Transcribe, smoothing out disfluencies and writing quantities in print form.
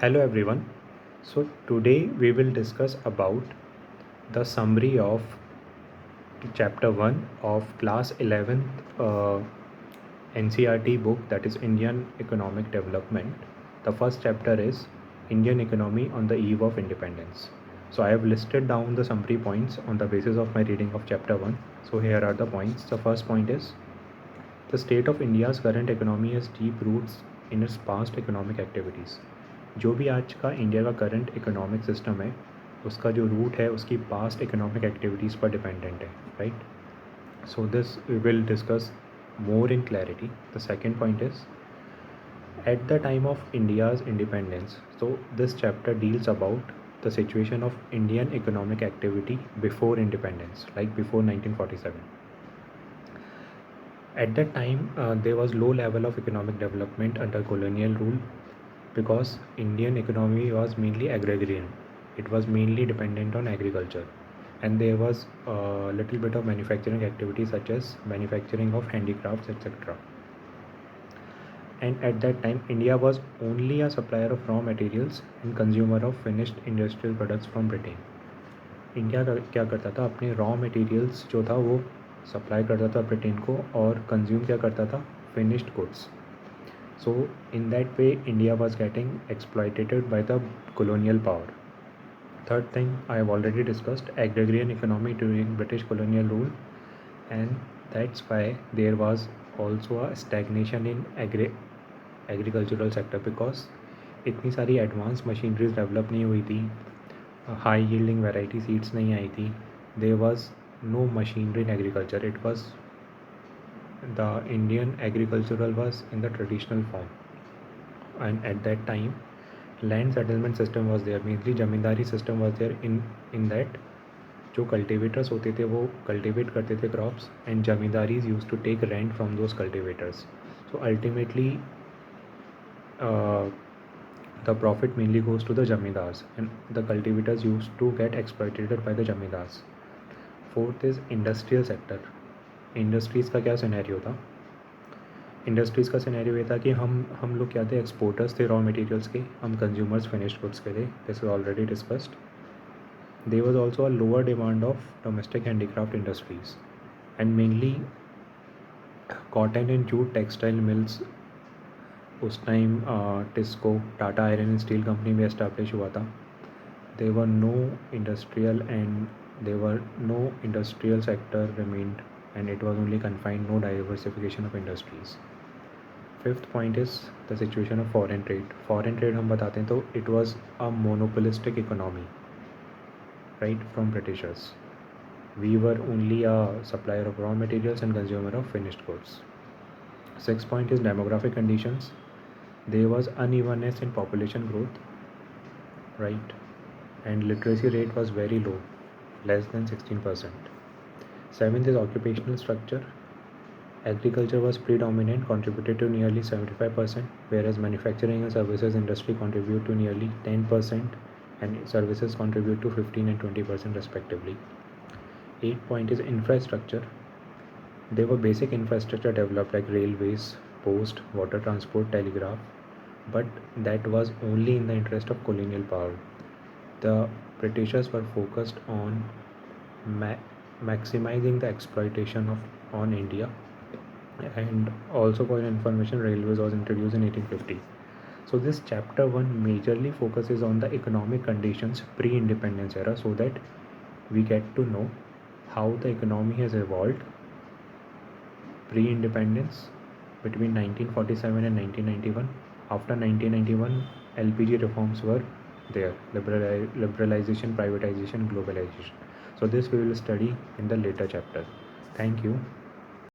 Hello everyone. So today we will discuss about the summary of chapter 1 of class 11th NCERT book, that is Indian Economic Development. The first chapter is Indian Economy on the Eve of Independence. So I have listed down the summary points on the basis of my reading of chapter 1. So here are the points. The first point is the state of India's current economy has deep roots in its past economic activities. जो भी आज का India का current economic system है उसका जो root है उसकी पास्ट इकोनॉमिक एक्टिविटीज़ पर डिपेंडेंट है, right. So this we will discuss more in clarity. The second point is at the time of India's independence. So this chapter deals about the situation of Indian economic activity before independence, like before 1947. At that time, there was low level of economic development under colonial rule because Indian economy was mainly agrarian. It was mainly dependent on agriculture, and there was a little bit of manufacturing activity such as manufacturing of handicrafts, etc. And at that time, India was only a supplier of raw materials and consumer of finished industrial products from Britain. India क्या करता था, अपने raw materials जो था वो supply करता था Britain को और कंज्यूम क्या करता था, finished goods. So in that way India was getting exploited by the colonial power. Third thing, I have already discussed agrarian economy during British colonial rule, and that's why there was also a stagnation in agricultural sector because इतनी सारी advance machineries develop नहीं हुई थी, high yielding variety seeds नहीं आई थी, there was no machinery in agriculture. It was the Indian agricultural was in the traditional form, and at that time land settlement system was there, mainly zamindari system was there. In that जो cultivators होते थे वो cultivate करते थे crops, and zamindaris used to take rent from those cultivators. So ultimately the profit mainly goes to the jamindars and the cultivators used to get exploited by the jamindars. Fourth is industrial sector. Industries का क्या scenario था? Industries का scenario ये था कि हम लोग क्या थे, एक्सपोर्टर्स थे रॉ मटेरियल्स के, हम कंज्यूमर्स फिनिश्ड गुड्स के थे. This was already discussed. There was also a lower demand of domestic handicraft industries and mainly cotton and jute textile mills. उस time TISCO, Tata iron and steel company में establish हुआ था. There were no industrial sector remained and it was only confined, no diversification of industries. Fifth point is the situation of foreign trade. Foreign trade हम बताते हैं तो it was a monopolistic economy, right, from Britishers. We were only a supplier of raw materials and consumer of finished goods. Sixth point is demographic conditions. There was unevenness in population growth, right, and literacy rate was very low, less than 16%. Seventh is occupational structure. Agriculture was predominant, contributed to nearly 75%, whereas manufacturing and services industry contribute to nearly 10% and services contribute to 15 and 20% respectively. 8th point is infrastructure. There were basic infrastructure developed like railways, post, water transport, telegraph, but that was only in the interest of colonial power. The Britishers were focused on maximizing the exploitation on India, and also for information, railways was introduced in 1850. So this chapter 1 majorly focuses on the economic conditions pre-independence era, so that we get to know how the economy has evolved pre-independence between 1947 and 1991. After 1991, LPG reforms were there, liberalization, privatization, globalization. So this we will study in the later chapter. Thank you.